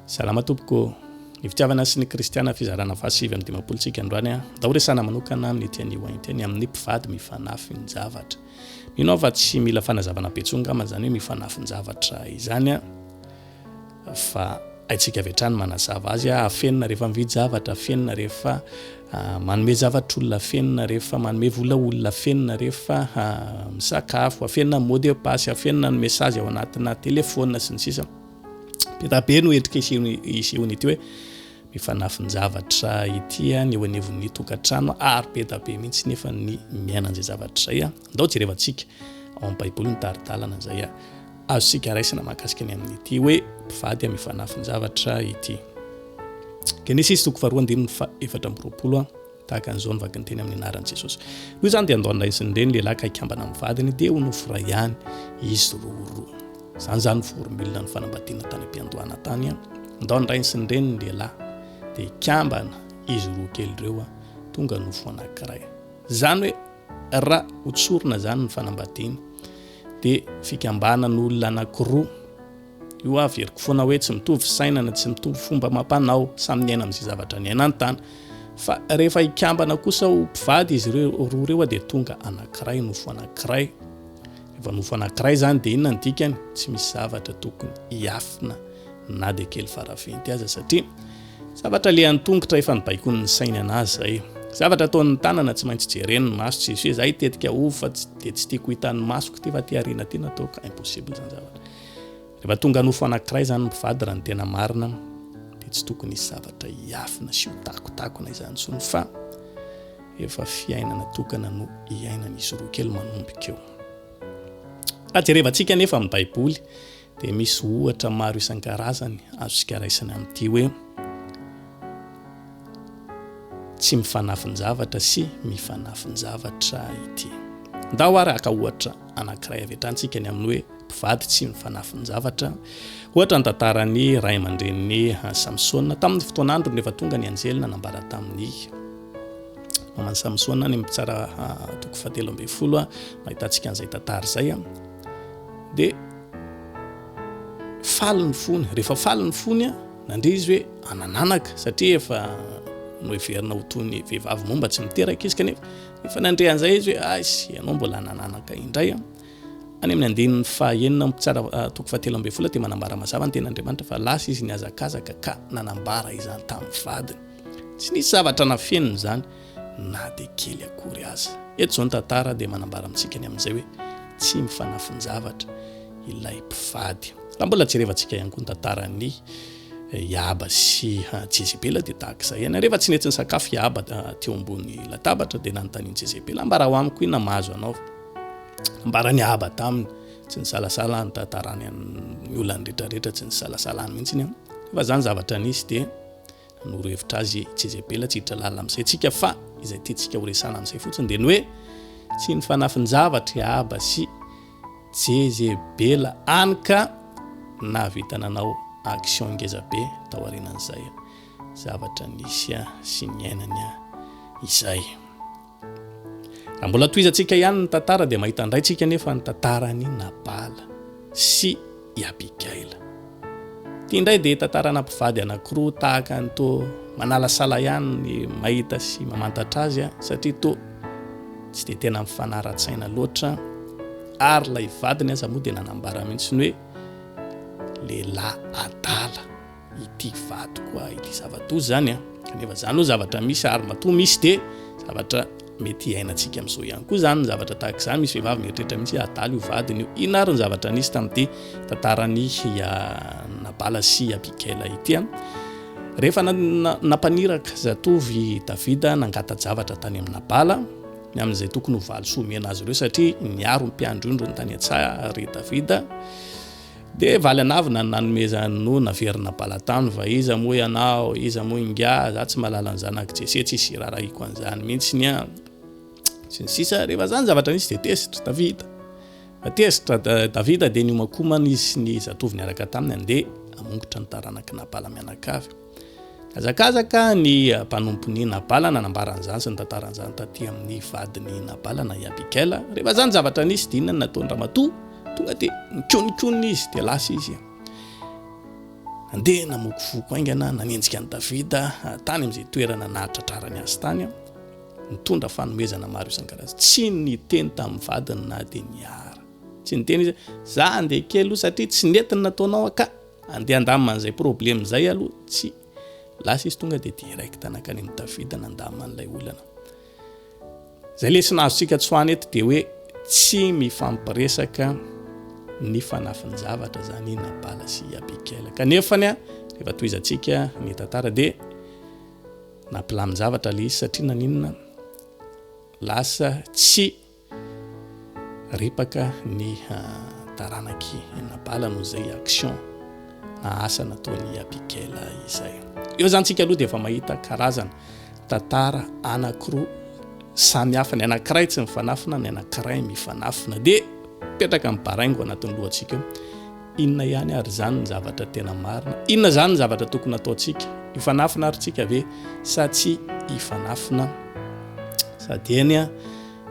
Salama tompoko. Ny fitiavana sy ny kristiana fizarana fahasivy amin'ny dimampolo androany a. Dao resana manokana amin'ny tiany hoainteny amin'ny mpivady mifanafin-javatra. Mino fa tsy mila fanazavana betsonga mazany hoe mifanafin-javatra izany a. Fa aitsika vetrany manazava azy a, afenina rehefa mividy zavatra, afenina rehefa manome zavatra olona, afenina rehefa manome vola olona, afenina rehefa misakafo, afenina mody passe, afenina ny message ao anatina telefona sy ny sisa. Petabe no endrika isehony ity hoe mifanafin-javatra ity a, ny eo anevon'ny tokantrano ary petabe mihitsy nefa ny miainan'izay zavatra zay a. Andao jerevantsika ao amin'ny Baiboly ny taridalana zay a. Azo sika raisina mahakasika ny amin'ity hoe mpivady mifanafin-javatra ity. Genesis 2:7 tahaka an'izao nivaky ny teny amin'ny anaran'i Jesosy. Io zany dia andao andraisiny ireny lehilahy kaikambana amin'ny vadiny dia ho nofra ihany izy roa. Zany formule ny fanambadiana tany am-piandohana tany a. Andao andraisiny ireny lehilahy dia ikambana izy roa kely ireo a, tonga nofo anankiray. Zany hoe raha hotsorina zany ny fanambadiana dia fikambanan'olona anankiroa. Io averiko foana hoe tsy mitovy sainana, tsy mitovy fomba mampanao, samy miaina amin'izay zavatra ny ainany tany. Fa rehefa ikambana kosa ho mpivady izy roa ireo dia tonga anankiray, nofo anankiray. Rehefa nofo anankiray zany dia inona ny dikany? Tsy misy zavatra tokony hiafina na dia kely faraventy aza satria zavatra le antongotra efa nibaikony ny sainy anazy zay. Zavatra ataon'ny tanana tsy maintsy jereny ny maso, tsy hoe zay tetika ovo fa dia tsy tiako hitan'ny masoko ty fa ty ariana ty nataoko, impossible zany zavatra. Rehefa tonga nofo anankiray zany mpivady raha ny tena marina dia tsy tokony hisy zavatra hiafina sy ho takotakona izany tsony fa efa fiainana tokana no hiainan'izy roa kely manomboka eo. Jerevantsika nefa amin'ny Baiboly dia misy ohatra maro isan-karazany azo sika raisina amin'ity hoe tsy mifanafin-javatra sy mifanafin-javatra ity. Ndao ary aka ohatra anankiray avetantsika ny amin'ny hoe mpivady tsy mifanafin-javatra. Ohatra ny tantaran'ny ray aman-dreniny Samsona tamin'ny fotoanandro rehefa tonga ny anjelina nambara tamin'ny maman'i Samsona ny mitsara 7 mahitantsika an'izay tantara zay a. Dia faly ny fony, rehefa faly ny fony a, nandry izy hoe anananaka satria efa noheverina ho toy ny vehivavy momba tsy miteraka izy kanefa efa nandre an'izay izy hoe sy ianao mbola anananaka indray a. Any amin'ny andinin'ny fahaenina mitsara 7 dia manambara mazava ny ten'Andriamanitra fa lasa izy niazakazaka ka nanambara izany tamin'ny vadiny. Tsy nisy zavatra nafeniny zany na dia kely akory aza. Eto zao ny tantara dia manambara amintsika ny amin'izay hoe tsy mifanafin-javatra ilay mpivady. Raha mbola jerevantsika ihany koa ny tantaran'ny Iaba sy Jezebela dia tahaka izay ihany. Rehefa tsy nety ny sakafo Iaba teo ambony latabatra dia nanontanian'i Jezebela ambara ho amiko inona mahazo anao. Ambarany Iaba taminy tsy nisalasala ny tantarany ny olona rehetrarehetra tsy nisalasalany mihitsy ny. Fa zany zavatra nisy dia norohevitra azy Jezebela tsy hiditra lalina amin'izay tsika fa izay tiantsika ho resana amin'izay fotsiny dia ny hoe tsy nifanafin-javatra Iaba sy Jezebela any ka nahavita nanao action ngezabe tao aorianan'izay zavatra nisy sy ny ainany izay. Raha mbola toizantsika ihany ny tantara dia mahita andraitsika nefa ny tantarany Nabala sy Abigaila. Ity indray dia tantarana mpivady anankiroa tahaka ny to manala sala ihany ny mahita sy mamantatra azy satria to tsy dia tena mifanara-tsaina loatra ary ilay vadiny aza moa dia nanambara mihitsy ny hoe lehilahy adala ity vady koa ity zavatozy zany a. Kanefa zany ho zavatra misy ary matoa misy dia zavatra mety iainantsika amin'izao ihany koa zany ny zavatra tahaka izany. Misy vehivavy mieritreritra mihitsy adala io vadiny io. Inona ary ny zavatra nisy tamin'ity tantarany Nabala sy Abigaila ity a. Rehefa nampaniraka zatovy Davida nangata-javatra tany amin'ny Nabala ny amin'izay tokony ho valo soa miana azy ireo satria niaro ny mpiandro indro ny tany an-tsary Davida. Dia valy anavina nanomezany no naverina balatany va iza moa ianao, iza moa inga, za tsy malala ny zanaka Jese, tsy isy rarahiko an'izany mihitsy ny sy ny sisa. Rehefa zany zavatra nisy dia tesitra Davida. Tesitra Davida dia niomakomana izy sy ny zatovy niaraka taminy andeha amongotra ny taranaky Nabala mianakavy. Kazakazaka ny mpanompon'ny Nabala nanambara an'izany sy ny tantaran'izany taty amin'ny vadiny Nabala na Abigaila. Rehefa zany zavatra nisy dia inona ny nataony ramatoa tonga dia nikonikonina izy dia lasa izy andeha namoko foko aingana nanenjika ny Davida tany amin'izay toerana nahatratrarany azy tany nitondra fanomezana maro isan-karazany tsy niteny tamin'ny vadiny na dia niara tsy niteny izy za andeha kely aloha satria tsy netiny nataonao aka andeha andamina an'izay problème zay aloha tsy lasa izy tonga dia direct nakany amin'ny Davida nandamina an'ilay olana zay lesona azontsika tsoany eto dia hoe tsy mifampiresaka ny fanafin-javatra zany Nabala sy Abikela kanefany rehefa toizantsika ny tantara dia nampilamy-javatra le izy satria naninona lasa tsy ripaka ny taranaky Nabala noho zay action na asa nataony Abikela izay eo zany tsika aloha dia efa mahita karazana tantara anankiroa samy hafa ny anankiray tsy mifanafina ny anankiray mifanafina dia petraka amin'ny baraingo anatin'ny lohantsika inona ihany ary zany ny zavatra tena marina inona zany ny zavatra tokony ataontsika hifanafina ary tsika ve sa tsy hifanafina sady eny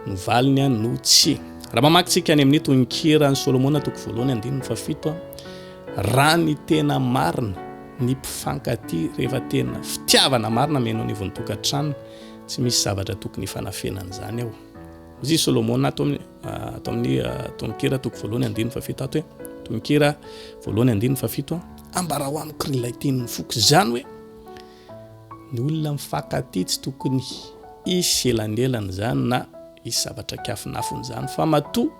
no valiny no tsy raha mamakitsika any amin'ny tononkira ny Solomona toko voalohany 17 raha ny tena marina ny mpifankaty rehefa tena fitiavana marina menao ny vontokantrano tsy misy zavatra tokony hifanafenana zany ao izy Solomona ato amin'ny tononkira toko voalohany 17 ato hoe tononkira voalohany 17 ambara ho amiko ilay teny foko zany hoe ny olona mifankaty tsy tokony isy elanelana zany na isy zavatra kafinafiny zany fa matoa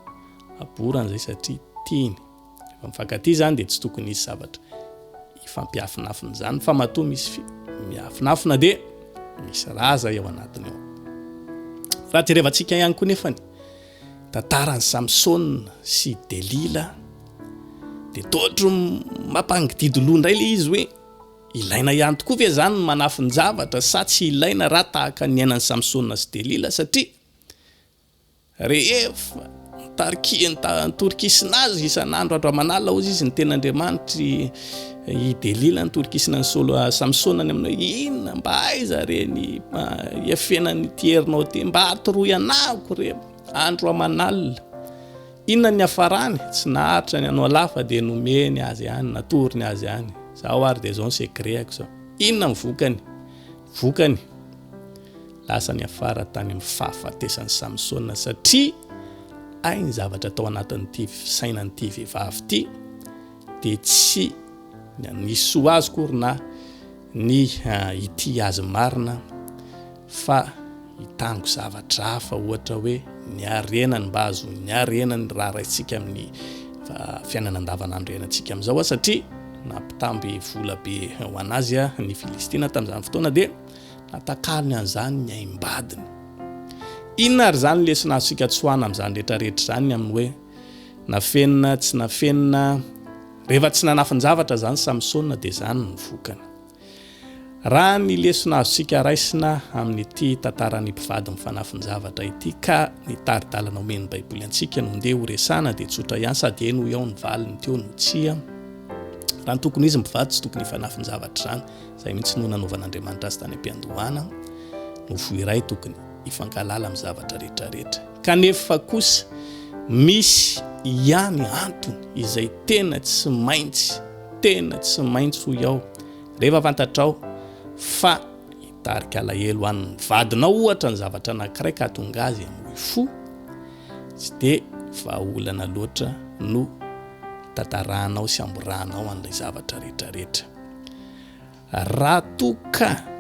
aborana zay satria tiany rehefa mifankaty zany dia tsy tokony isy zavatra ifampiafinafiny zany fa matoa misy miafinafina dia misy raza eo anatiny ao raha jerevantsika ihany koa nefany tantarany Samson sy Delila dia toatro mampangididoloha indray le izy hoe ilaina ihany tokoa ve zany ny manafin-javatra sa tsy ilaina raha tahaka ny ainan'ny Samson sy Delila satria rehefa torikisina azy isan'andro andro aman'alina ozy izy ny ten'Andriamanitry i Delila nitorikisina ny Samson any aminao inona mba aiza reny iafenany tierinao te mba atoroy anako re andro aman'alina inona ny afarany tsy naharitra ny anao lafa dia nomeny azy ihany natoriny azy ihany zaho ary dia zao ny secretako zao inona ny vokany lasa ny afara tany amin'ny fahafatesany Samson satria ai ny zavatra tao anatin'ity sainan'ity vehivavy ity dia tsy ny soa azy kory na ny ity azy marina fa hitango zavatra hafa ohatra hoe ny arenany mba azo ny arenany raha raitsika amin'ny fiainana andavanandro iainantsika amin'izao satria nampitamby vola be ho anazy ny Filistina tamin'izany fotoana dia natakalony an'izany ny aimbadiny inona ary zany lesona azontsika tsoana amin'izany rehetrarehetra zany amin'ny hoe nafenina tsy nafenina rehefa tsy nanafin-javatra zany Samson dia zany ny vokany raha ny lesona azontsika raisina amin'ity tantarany mpivady mifanafin-javatra ity ka ny taridalana omen'ny baiboly antsika no ndeha ho resana dia tsotra ihany sady eny ho eo ny valiny teo no tsia raha ny tokony izy mpivady tsy tokony hifanafin-javatra zany zay mihitsy no nanaovan'Andriamanitra azy tany am-piandohana no voiray tokony hifankalala amin'ny zavatra rehetrarehetra kanefa kosa misy ihany antony izay tena tsy maintsy ho ao rehefa fantatrao fa hitarika alahelo an'ny vadinao ohatra ny zavatra anankiray ka tonga azy amin'ny fo tsy dia vahaolana loatra no tantarahanao sy amborahanao an'ilay zavatra rehetrarehetra raha toka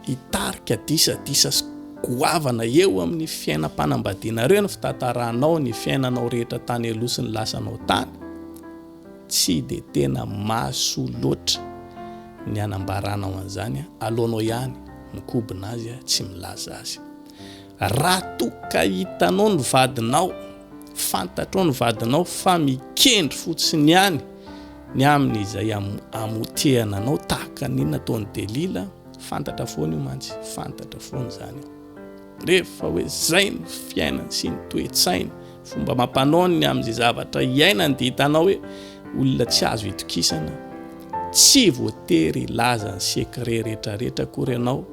hitarika disadisa sy goavana eo amin'ny fiainam-panambadiana reo ny fitantarahanao ny fiainanao rehetra tany aloha sy ny lasanao tany tsy dia tena maso loatra ny anambaranao an'izany alohanao ihany mikobina azy tsy milaza azy raha toka hitanao ny vadinao fantatrao ny vadinao fa mikendry fotsiny ihany ny amin'izay amotehana anao tahaka ny nataony Delila fantatra foana io mantsy fantatra foana zany rehefa hoe zay ny fiainany sy ny toetsainy fomba mampanony amin'izay zavatra iainany dia hitanao hoe olona tsy azo hitokisana tsy voatery laza ny sekret rehetrarehetra kory ianao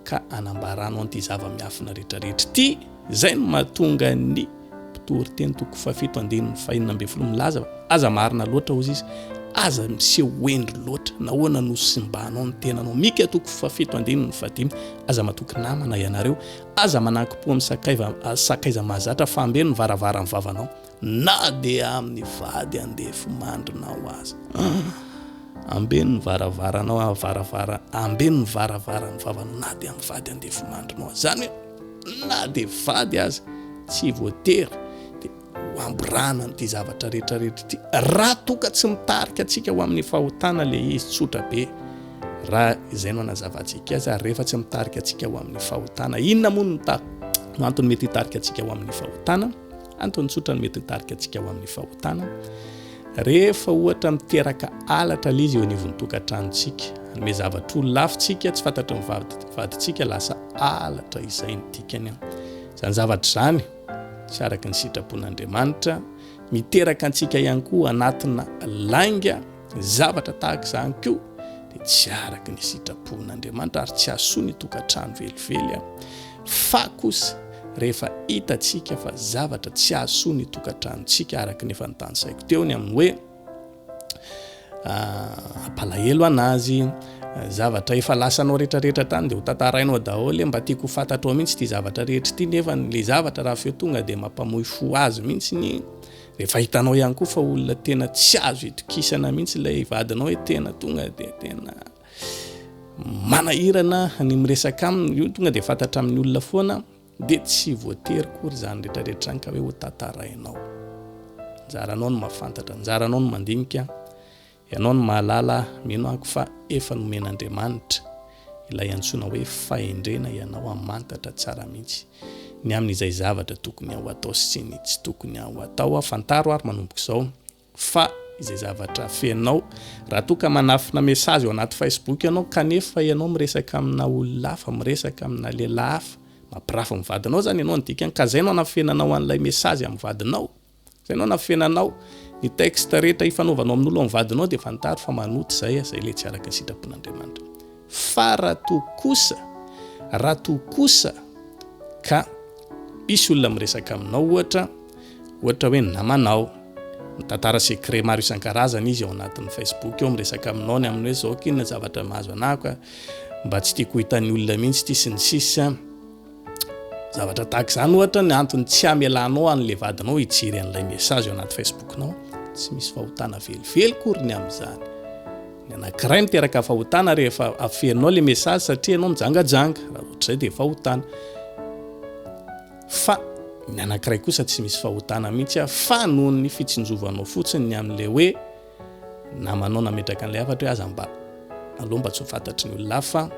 ka anambaranao an'ity zava-miafina rehetrarehetra ity zay no mahatonga ny mpitory teny toko 7:12 milaza aza marina loatra ozy izy aza miseho endry loatra nahoana no simbanao ny tenanao mika toko fafito andiny ny fadimy aza matoky namana ianareo aza manaky-po amin'ny sakaiza mahazatra fambe ny varavara ny vavanao na dia amin'ny vady andefo mandrinao aza ambe ny varavaranao varavara ambe ny varavara ny vavanao na dia amin'ny vady andefo mandrinao zany na dia vady aza tsy voatery ambrana ny ty zavatra rehetrarehetra ty raha toka tsy mitarika atsika ho amin'ny fahotana le izy tsotra be raha izay no anazavantsika azy rehefa tsy mitarika atsika ho amin'ny fahotana inona moa no antony mety hitarika atsika ho amin'ny fahotana antony tsotra no mety hitarika atsika ho amin'ny fahotana rehefa ohatra miteraka alatra le izy eo anivon'ny tokantranontsika anome zavatra ho lafitsika tsy fantatry ny vaditsika lasa alatra izay ny dikany zany zavatra zany tsy araky ny sitrapon'Andriamanitra miteraka antsika ihany koa anatina lainga zavatra tahaka izany koa dia tsy araky ny sitrapon'Andriamanitra ary tsy asoa ny tokantrano velively fa kosa rehefa hitantsika fa zavatra tsy asoa ny tokantranontsika araky ny efa nitanysaiko teo ny amin'ny hoe apalahelo anazy zavatra efa lasanao rehetrarehetra tany dia ho tantarainao daholo mba tiako fantatrao mihitsy ty zavatra rehetra ty nefa le zavatra raha feo tonga dia mampamoy fo azy mihitsy ny rehefa hitanao ihany koa fa olona tena tsy azo itokisana mihitsy ilay vadinao hoe tena tonga dia tena manahirana ny miresaka aminy io tonga dia fantatra amin'ny olona foana dia tsy voatery kory zany rehetrarehetra ka hoe ho tantarainao njaranao no mahafantatra njaranao no mandinika ianao no mahalala mino ako fa efa nomen'Andriamanitra ilay antsoina hoe fahendrena ianao amantatra tsara mihitsy ny amin'izay zavatra tokony ao atao sy ny tsy tokony ao atao fantaro ary manomboka izao fa izay zavatra fenao raha toka manafina mesazy ao anaty Facebook ianao kanefa ianao miresaka amina olona hafa miresaka amina lehilahy hafa mampirafy ny vadinao zany ianao ny dikany ka zay ianao nafenanao an'ilay mesazy amin'ny vadinao zay ianao nafenanao ny texte rehetra ifanaovanao amin'olo amin'ny vadinao dia fantaro fa manoty zay le tsy araka ny sitrapon'Andriamanitra fa raha to kosa ka misy olona miresaka aminao ohatra hoe namanao mitantara secret maro isan-karazany izy ao anatin'ny Facebook eo miresaka aminao ny amin'ny hoe zao kinona zavatra mahazo anako mba tsy tiako hitan'ny olona mihitsy ty sy ny sisa zavatra tahaka izany ohatra ny antony tsy amelanao an'le vadinao hijery an'ilay mesazy ao anaty Facebooknao tsy misy fahotana velively kory ny amin'izany ny anankiray miteraka fahotana rehefa afenao le mesazy satria ianao mijangajanga raha ohatr'izay dia fahotana fa ny anankiray kosa tsy misy fahotana mihitsy fa noho ny fitsinjovanao fotsiny ny amin'le hoe namanao nametraka an'ilay hafatra hoe aza aloha mba tsy ho fantatry ny olona hafa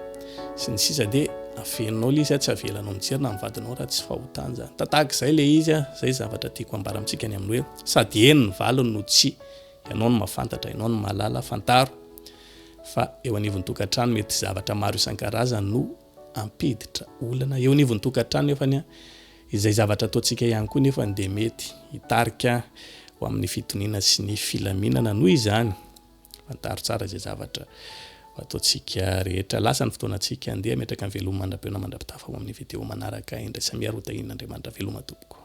sy ny sisa dia afenao le izy tsy avelanao mijerina amin'ny vadinao raha tsy fahotana zany tahaka izay le izy zay zavatra tiako ambara amintsika ny amin'ny hoe sady eny ny valiny no tsy ianao no mahafantatra ianao no mahalala fantaro fa eo anivon'ny tokantrano mety zavatra maro isan-karazany no ampiditra olana eo anivon'ny tokantrano nefany izay zavatra ataontsika ihany koa nefany dia mety hitarika ho amin'ny fitoniana sy ny filaminana noho izany fantaro tsara izay zavatra ataontsika rehetra lasa ny fotoanantsika andeha metraka ny veloma mandram-peona mandram-pitafa ho amin'ny video manaraka indray samiaro tahin'Andriamanitra veloma tompoko